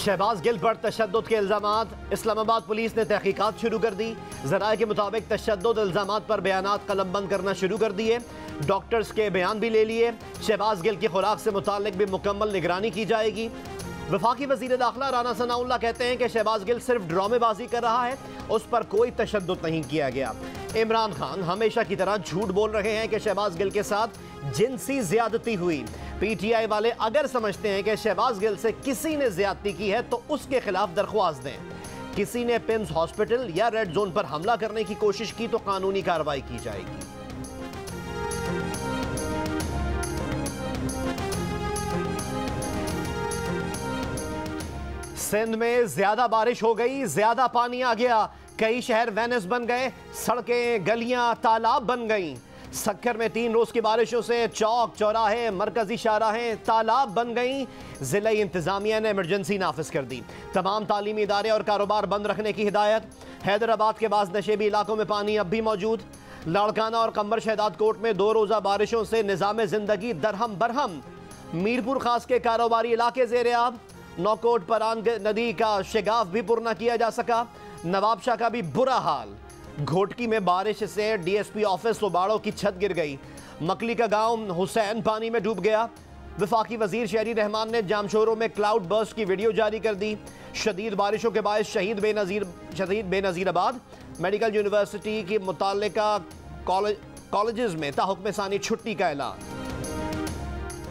शहबाज गिल पर तशद्दुद के इल्ज़ामात। इस्लामाबाद पुलिस ने तहकीकात शुरू कर दी। ज़राए के मुताबिक तशद्दुद इल्ज़ामात पर बयानात कलमबंद करना शुरू कर दिए। डॉक्टर्स के बयान भी ले लिए। शहबाज गिल की खुराक से मुताल्लिक भी मुकम्मल निगरानी की जाएगी। वफाकी वज़ीर दाखिला राना सनाउल्लाह कहते हैं कि शहबाज गिल सिर्फ ड्रामेबाजी कर रहा है, उस पर कोई तशद्दुद नहीं किया गया। इमरान खान हमेशा की तरह झूठ बोल रहे हैं कि शहबाज गिल के साथ जिनसी ज्यादती हुई। पीटीआई वाले अगर समझते हैं कि शहबाज गिल से किसी ने ज्यादती की है तो उसके खिलाफ दरख्वास्त दें। किसी ने पिम्स हॉस्पिटल या रेड जोन पर हमला करने की कोशिश की तो कानूनी कार्रवाई की जाएगी। सिंध में ज्यादा बारिश हो गई, ज्यादा पानी आ गया। कई शहर वेनिस बन गए, सड़कें गलियां तालाब बन गईं। सक्कर में 3 रोज की बारिशों से चौक चौराहे मरकजी शाहराहें तालाब बन गईं। जिला इंतजामिया ने इमरजेंसी नाफिज कर दी। तमाम तालीमी इदारे और कारोबार बंद रखने की हिदायत। हैदराबाद के बाद नशेबी इलाकों में पानी अब भी मौजूद। लाड़काना और कंबर शहदाद कोट में 2 रोजा बारिशों से निजाम जिंदगी दरहम बरहम। मीरपुर खास के कारोबारी इलाके जेर आब। नौकोट परान नदी का शिगाफ भी पुर न किया जा सका। नवाबशाह का भी बुरा हाल। घोटकी में बारिश से डीएसपी ऑफिस सोबाड़ों की छत गिर गई। मकली का गांव हुसैन पानी में डूब गया। वफाकी वजीर शहरी रहमान ने जामशोरों में क्लाउड बर्स्ट की वीडियो जारी कर दी। शदीद बारिशों के बायस शहीद बेनज़ीराबाद मेडिकल यूनिवर्सिटी की मुताल्लिका कॉलेजेस में ताहुक्म सानी छुट्टी का ऐलान।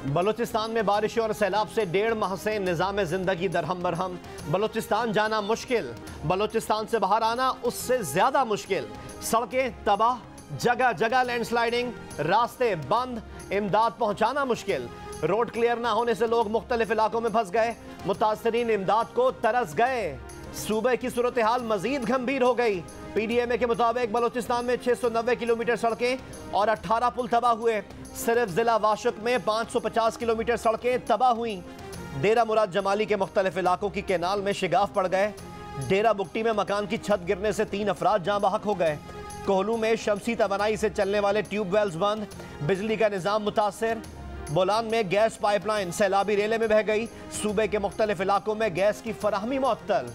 बलूचिस्तान में बारिशों और सैलाब से 1.5 माह से निज़ाम ज़िंदगी दरहम बरहम। बलूचिस्तान जाना मुश्किल, बलूचिस्तान से बाहर आना उससे ज़्यादा मुश्किल। सड़कें तबाह, जगह जगह लैंडस्लाइडिंग, रास्ते बंद, इमदाद पहुंचाना मुश्किल। रोड क्लियर ना होने से लोग मुख्तलिफ इलाकों में फंस गए। मुतासरीन इमदाद को तरस गए। सूबे की सूरत हाल मजीद गंभीर हो गई। पीडीएमए के मुताबिक बलूचिस्तान में 690 किलोमीटर सड़कें और 18 पुल तबाह हुए। सिर्फ जिला वाशुक में 550 किलोमीटर सड़कें तबाह हुई। डेरा मुराद जमाली के मुख्तलिफ इलाकों की कैनाल में शिगाफ पड़ गए। डेरा बुक्टी में मकान की छत गिरने से 3 अफराद जाँ बहक हो गए। कोहलू में शमसी तवानाई से चलने वाले ट्यूबवेल्स बंद, बिजली का निज़ाम मुतासर। बोलान में गैस पाइपलाइन सैलाबी रेले में बह गई। सूबे के मुख्तलिफ इलाकों में गैस की फराहमी मुअत्तल।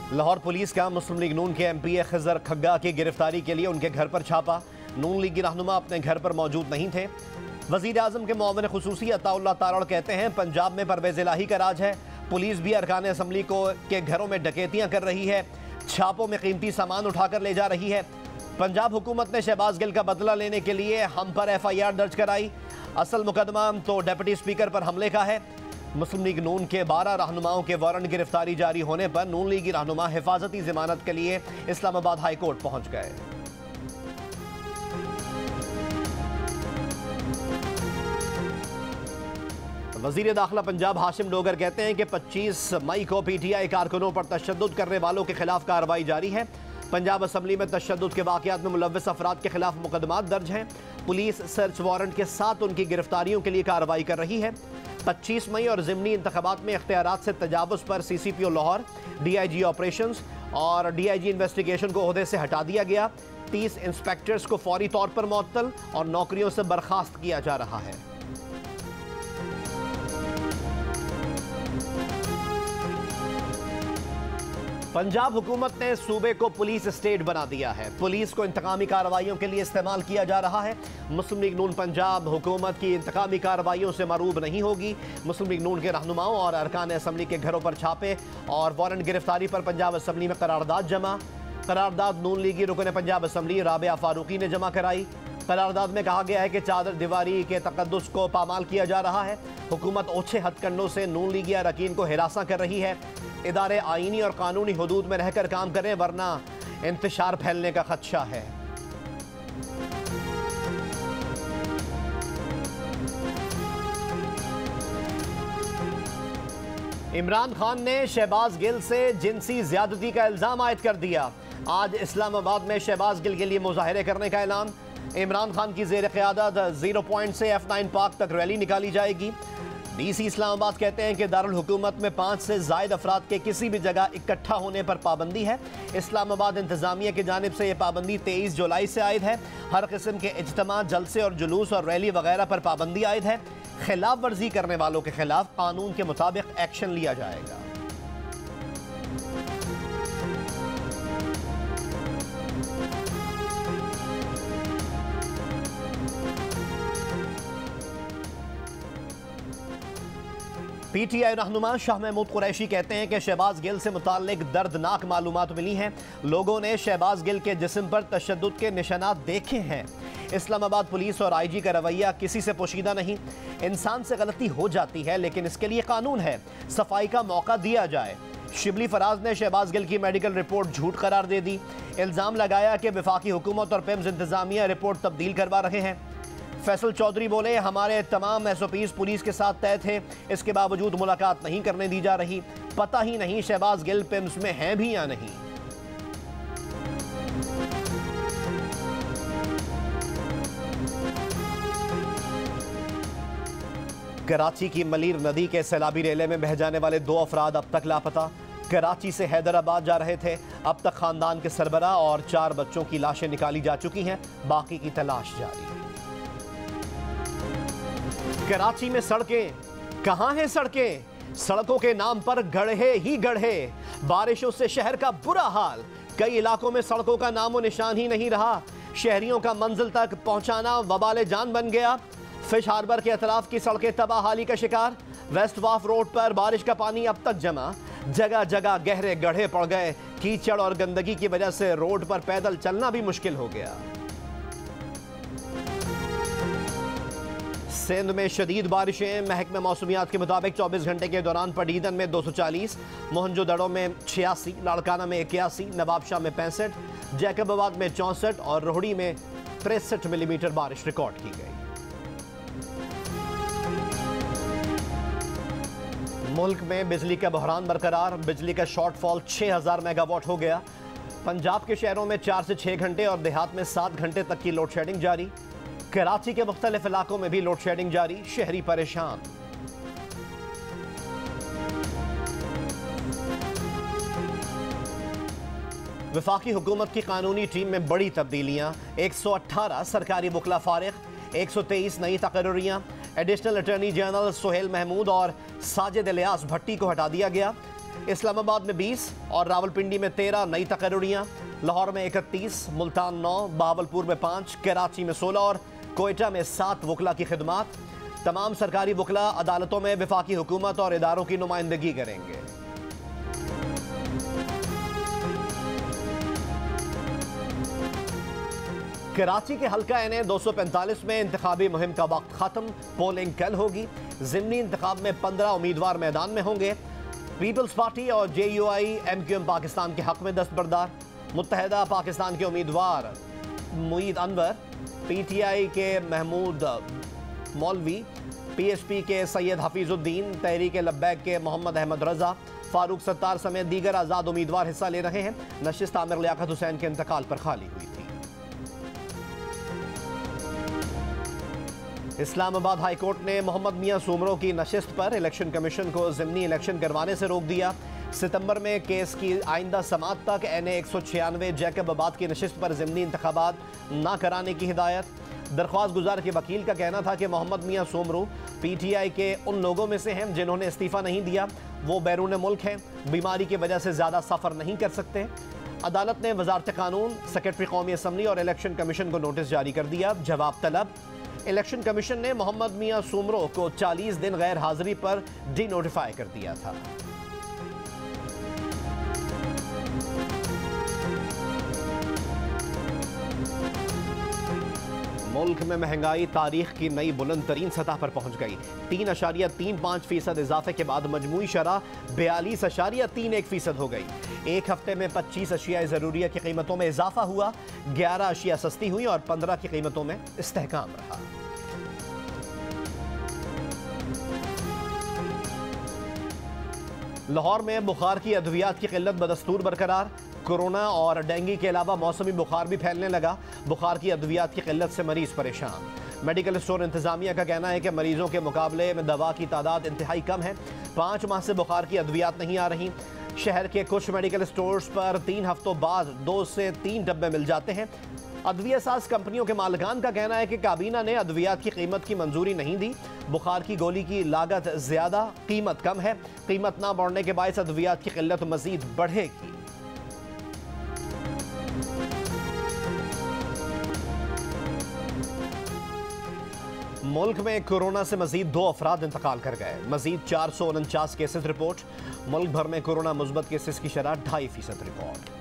लाहौर पुलिस का मुस्लिम लीग नून के एमपीए खिजर खग्गा की गिरफ्तारी के लिए उनके घर पर छापा। नून लीग की रहनुमा अपने घर पर मौजूद नहीं थे। वजीर आजम के मुआविन खुसूसी अताउल्लाह तारड़ कहते हैं पंजाब में परवेज़ इलाही का राज है। पुलिस भी अरकान असम्बली के घरों में डकैतियां कर रही है। छापों में कीमती सामान उठाकर ले जा रही है। पंजाब हुकूमत ने शहबाज गिल का बदला लेने के लिए हम पर FIR दर्ज कराई। असल मुकदमा तो डिप्टी स्पीकर पर हमले का है। मुस्लिम लीग नून के 12 रहनुमाओं के वारंट गिरफ्तारी जारी होने पर नून लीगी रहनुमा हिफाजती जमानत के लिए इस्लामाबाद हाई कोर्ट पहुंच गए। वजीर दाखिला पंजाब हाशिम डोगर कहते हैं कि 25 मई को PTI कारकुनों पर तशद्दुद करने वालों के खिलाफ कार्रवाई जारी है। पंजाब असम्बली में तशद्दुद के वाक़यात में मुलव्वस अफराद के खिलाफ मुकदमात दर्ज हैं। पुलिस सर्च वारंट के साथ उनकी गिरफ्तारियों के लिए कार्रवाई कर रही है। 25 मई और ज़िमनी इंतखाबात में इख्तियारात से तजावुज़ पर CCPO लाहौर, DIG ऑपरेशंस और DIG इन्वेस्टिगेशन को ओहदे से हटा दिया गया। 30 इंस्पेक्टर्स को फौरी तौर पर मुअत्तल और नौकरियों से बर्खास्त किया जा रहा है। पंजाब हुकूमत ने सूबे को पुलिस स्टेट बना दिया है। पुलिस को इंतकामी कार्रवाइयों के लिए इस्तेमाल किया जा रहा है। मुस्लिम लीग नून पंजाब हुकूमत की इंतकामी कार्रवाइयों से मरूब नहीं होगी। मुस्लिम लीग नून के रहनुमाओं और अरकान असम्बली के घरों पर छापे और वारंट गिरफ्तारी पर पंजाब असम्बली में करारदाद जमा। करारदाद नून लीगी रुकन पंजाब असम्बली राबिया फारूकी ने जमा कराई। करारदाद में कहा गया है कि चादर दीवारी के तकद्दुस को पामाल किया जा रहा है। हुकूमत ओछे हथकंडों से नून लीगी अरकान को हिरासा कर रही है। इदारे आईनी और कानूनी हदूद में रहकर काम करें वरना इंतशार फैलने का खदशा है। इमरान खान ने शहबाज गिल से जिनसी ज्यादती का इल्जाम आयद कर दिया। आज इस्लामाबाद में शहबाज गिल के लिए मुजाहरे करने का ऐलान। इमरान खान की जेर क़यादत 0 पॉइंट से F9 पार्क तक रैली निकाली जाएगी। डीसी इस्लामाबाद कहते हैं कि दारुल हुकूमत में 5 से ज़ायद अफराद के किसी भी जगह इकट्ठा होने पर पाबंदी है। इस्लामाबाद इंतजामिया की जानिब से यह पाबंदी 23 जुलाई से आयद है। हर किस्म के इज्तिमा, जलसे और जुलूस और रैली वगैरह पर पाबंदी आयद है। खिलाफ वर्जी करने वालों के खिलाफ कानून के मुताबिक एक्शन लिया जाएगा। पीटीआई रहनुमा शाह महमूद कुरैशी कहते हैं कि शहबाज गिल से मुताल्लिक दर्दनाक मालूमात मिली हैं। लोगों ने शहबाज गिल के जिस्म पर तशद्दुद के निशानात देखे हैं। इस्लामाबाद पुलिस और आईजी का रवैया किसी से पोशीदा नहीं। इंसान से गलती हो जाती है, लेकिन इसके लिए कानून है। सफाई का मौका दिया जाए। शिबली फराज ने शहबाज गिल की मेडिकल रिपोर्ट झूठ करार दे दी। इल्ज़ाम लगाया कि वफाकी हुकूमत और पिम्स इंतजामिया रिपोर्ट तब्दील करवा रहे हैं। फैसल चौधरी बोले, हमारे तमाम SOPs पुलिस के साथ तय थे, इसके बावजूद मुलाकात नहीं करने दी जा रही। पता ही नहीं शहबाज गिल पिम्स में हैं भी या नहीं। कराची की मलीर नदी के सैलाबी रेले में बह जाने वाले 2 अफराद अब तक लापता। कराची से हैदराबाद जा रहे थे। अब तक खानदान के सरबरा और 4 बच्चों की लाशें निकाली जा चुकी हैं। बाकी की तलाश जारी। कराची में सड़कें कहां हैं? सड़कों के नाम पर गड्ढे ही गड्ढे। बारिशों से शहर का बुरा हाल। कई इलाकों में सड़कों का नामो निशान ही नहीं रहा। शहरियों का मंजिल तक पहुंचाना वबाले जान बन गया। फिश हार्बर के अतराफ की सड़कें तबाहाली का शिकार। वेस्ट वाफ रोड पर बारिश का पानी अब तक जमा। जगह जगह गहरे गड्ढे पड़ गए। कीचड़ और गंदगी की वजह से रोड पर पैदल चलना भी मुश्किल हो गया। सिंध में शदीद बारिशें। महकमे मौसमियात के मुताबिक 24 घंटे के दौरान पडीदन में 240, मोहनजोदड़ो में 86, लाड़काना में 81, नवाबशाह में 65, जैकबाबाद में 64 और रोहड़ी में 63 मिलीमीटर बारिश रिकॉर्ड की गई। मुल्क में बिजली का बहरान बरकरार। बिजली का शॉर्टफॉल 6000 मेगावाट हो गया। पंजाब के शहरों में 4 से 6 घंटे और देहात में 7 घंटे तक की लोड शेडिंग जारी। कराची के मुख्तलिफ इलाकों में भी लोड शेडिंग जारी। शहरी परेशान। वफाकी हुकूमत की कानूनी टीम में बड़ी तब्दीलियां। 118 सरकारी वकला फारिग, 123 नई तकर्रियां। Additional attorney general Suhail Mahmood और साजिद इलियास भट्टी को हटा दिया गया। इस्लामाबाद में 20 और रावलपिंडी में 13 नई तकर्रियां। लाहौर में 31, मुल्तान 9, बहावलपुर में 5, कराची में 16 और कोयटा में 7 वकला की खिदमात। तमाम सरकारी वकला अदालतों में वफाकी हुकूमत और इदारों की नुमाइंदगी करेंगे। कराची के हल्का NA 245 में इंतखाबी मुहिम का वक्त खत्म। पोलिंग कल होगी। ज़िमनी इंतखाब में 15 उम्मीदवार मैदान में होंगे। पीपल्स पार्टी और JUI MQM पाकिस्तान के हक में दस्तबरदार। मुत्तहदा पाकिस्तान के उम्मीदवार मुईद अनवर, PTI के महमूद मौलवी, PSP के सैयद हफीजुद्दीन, तहरीक लब्बैक के मोहम्मद अहमद रजा, फारूक सत्तार समेत दीगर आज़ाद उम्मीदवार हिस्सा ले रहे हैं। नशिस्त आमिर लियाकत हुसैन के इंतकाल पर खाली हुई थी। इस्लामाबाद हाई कोर्ट ने मोहम्मद मियां सूमरो की नशिस्त पर इलेक्शन कमीशन को ज़िमनी इलेक्शन करवाने से रोक दिया। सितंबर में केस की आइंदा समाअत तक NA 196 जैकबाबाद की नशिस्त पर ज़िमनी इंतखाबात ना कराने की हिदायत। दरख्वास्त गुजार के वकील का कहना था कि मोहम्मद मियां सूमरो PTI के उन लोगों में से हैं जिन्होंने इस्तीफ़ा नहीं दिया। वो बैरून मुल्क हैं, बीमारी की वजह से ज़्यादा सफ़र नहीं कर सकते। अदालत ने वजारत कानून, सेक्रेटरी कौमी असम्बली और इलेक्शन कमीशन को नोटिस जारी कर दिया। जवाब तलब। इलेक्शन कमीशन ने मोहम्मद मियां सूमरो को 40 दिन गैर हाजिरी पर डी नोटिफाई कर दिया था। मुल्क में महंगाई तारीख की नई बुलंद तरीन सतह पर पहुंच गई। 3.35% इजाफे के बाद मजमूई शरह 42.31% हो गई। एक हफ्ते में 25 अशिया ज़रूरिया की कीमतों में इजाफा हुआ। 11 अशिया सस्ती हुई और 15 की कीमतों में इस्तेहकाम रहा। लाहौर में बुखार की अद्वियात की किल्लत बदस्तूर बरकरार। कोरोना और डेंगू के अलावा मौसमी बुखार भी फैलने लगा। बुखार की अद्वियात की किल्लत से मरीज परेशान। मेडिकल स्टोर इंतजामिया का कहना है कि मरीजों के मुकाबले में दवा की तादाद इंतहाई कम है। 5 माह से बुखार की अद्वियात नहीं आ रही। शहर के कुछ मेडिकल स्टोर्स पर 3 हफ्तों बाद 2 से 3 डब्बे मिल जाते हैं। अद्विया साज कंपनियों के मालिकान का कहना है कि काबीना ने अद्वियात की कीमत की मंजूरी नहीं दी। बुखार की गोली की लागत ज़्यादा, कीमत कम है। कीमत ना बढ़ने के बायस अद्वियात की किल्लत मजीद बढ़ेगी। मुल्क में कोरोना से मजीद 2 अफराद इंतकाल कर गए। मजीद 449 केसेस रिपोर्ट। मुल्क भर में कोरोना मुस्बत केसेस की शरह 2.5% रिकॉर्ड।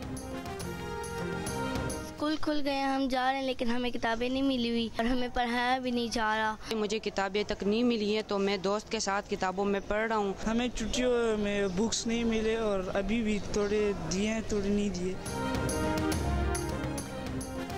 स्कूल खुल गए, हम जा रहे हैं लेकिन हमें किताबें नहीं मिली हुई और हमें पढ़ाया भी नहीं जा रहा। मुझे किताबें तक नहीं मिली हैं तो मैं दोस्त के साथ किताबों में पढ़ रहा हूँ। हमें छुट्टियों में बुक्स नहीं मिले और अभी भी थोड़े दिए हैं थोड़े नहीं दिए।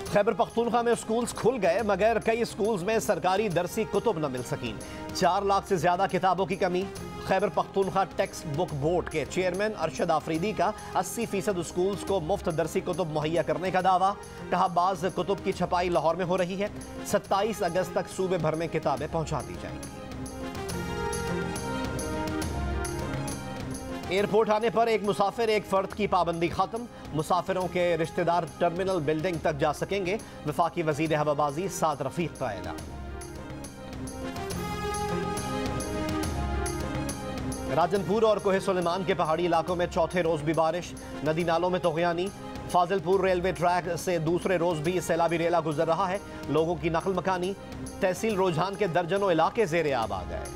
खैबर पख्तूनख्वा में स्कूल्स खुल गए मगर कई स्कूल्स में सरकारी दरसी कुतुब न मिल सकी। 4 लाख से ज्यादा किताबों की कमी। Khyber Pakhtunkhwa text book board के चेयरमैन अरशद आफरीदी का 80% स्कूल्स को मुफ्त दरसी कुतुब मुहैया करने का दावा। कहा बाज कुतुब की छपाई लाहौर में हो रही है। 27 अगस्त तक सूबे भर में किताबें पहुंचा दी जाएंगी। एयरपोर्ट आने पर एक मुसाफिर एक फर्द की पाबंदी खत्म। मुसाफिरों के रिश्तेदार टर्मिनल बिल्डिंग तक जा सकेंगे। वफाकी वजीर हवाबाजी साद रफीक का ऐलान। राजनपुर और कोहे सुलेमान के पहाड़ी इलाकों में चौथे रोज भी बारिश। नदी नालों में तोगयानी। फाजिलपुर रेलवे ट्रैक से दूसरे रोज भी सैलाबी रेला गुजर रहा है। लोगों की नकल मकानी। तहसील रुझान के दर्जनों इलाके जेर आब आ गए।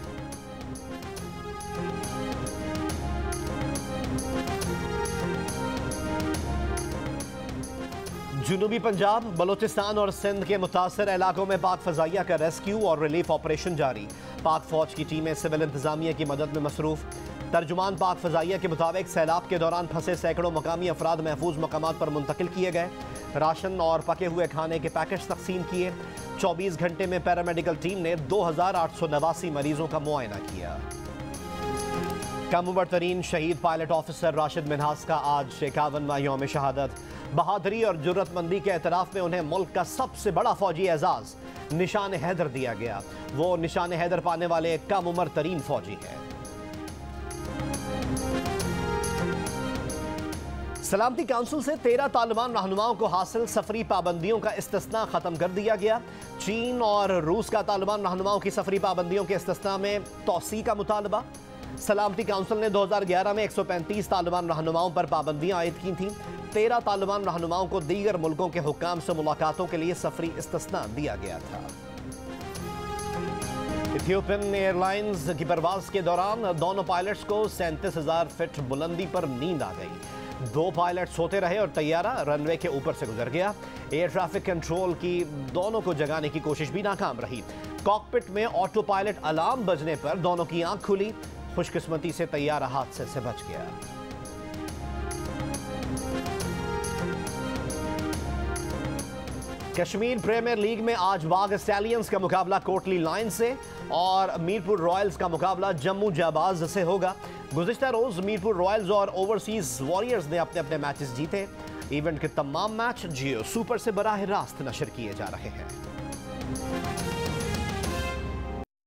जुनूबी पंजाब, बलोचिस्तान और सिंध के मुतासर इलाकों में पाक फजाइया का रेस्क्यू और रिलीफ ऑपरेशन जारी। पाक फौज की टीमें सिविल इंतजामिया की मदद में मसरूफ। तर्जुमान पाक फजाइया के मुताबिक सैलाब के दौरान फंसे सैकड़ों मकामी अफराद महफूज मकामात पर मुंतकिल किए गए। राशन और पके हुए खाने के पैकेट्स तकसीम किए। 24 घंटे में पैरामेडिकल टीम ने 2889 मरीजों का मुआयना किया। कम उम्र तरीन शहीद पायलट ऑफिसर राशिद मिन्हास का आज 51वां यौम शहादत। बहादुरी और जुर्रतमंदी के एतराफ़ में उन्हें मुल्क का सबसे बड़ा फौजी एजाज निशान हैदर दिया गया। वो निशान हैदर पाने वाले कम उम्र तरीन फौजी हैं। सलामती काउंसिल से 13 तालिबान रहनुमाओं को हासिल सफरी पाबंदियों का इस्तिस्ना खत्म कर दिया गया। चीन और रूस का तालिबान रहनुमाओं की सफरी पाबंदियों के इस्तिस्ना में तौसी का मुतालबा। सलामती काउंसिल ने 2011 में 135 तालिबान रहनुमाओं पर पाबंदियां आयद की थीं। 13 तालिबान रहनुमाओं को दीगर मुल्कों के हुक्काम से मुलाकातों के लिए सफरी इस्तिस्ना दिया गया था। इथियोपियन एयरलाइंस की परवाज के दौरान दोनों पायलट्स को 37,000 फीट बुलंदी पर नींद आ गई। 2 पायलट सोते रहे और तैयारा रनवे के ऊपर से गुजर गया। एयर ट्रैफिक कंट्रोल की दोनों को जगाने की कोशिश भी नाकाम रही। कॉकपिट में ऑटो पायलट अलार्म बजने पर दोनों की आंख खुली। खुशकिस्मती से तैयारा हादसे से बच गया। कश्मीर प्रीमियर लीग में आज बाग स्टैलियंस का मुकाबला कोटली लायन से और मीरपुर रॉयल्स का मुकाबला जम्मू जाबाज से होगा। गुज़िश्ता रोज मीरपुर रॉयल्स और ओवरसीज वॉरियर्स ने अपने अपने मैचेस जीते। इवेंट के तमाम मैच जियो सुपर से बराह रास्त नशर किए जा रहे हैं।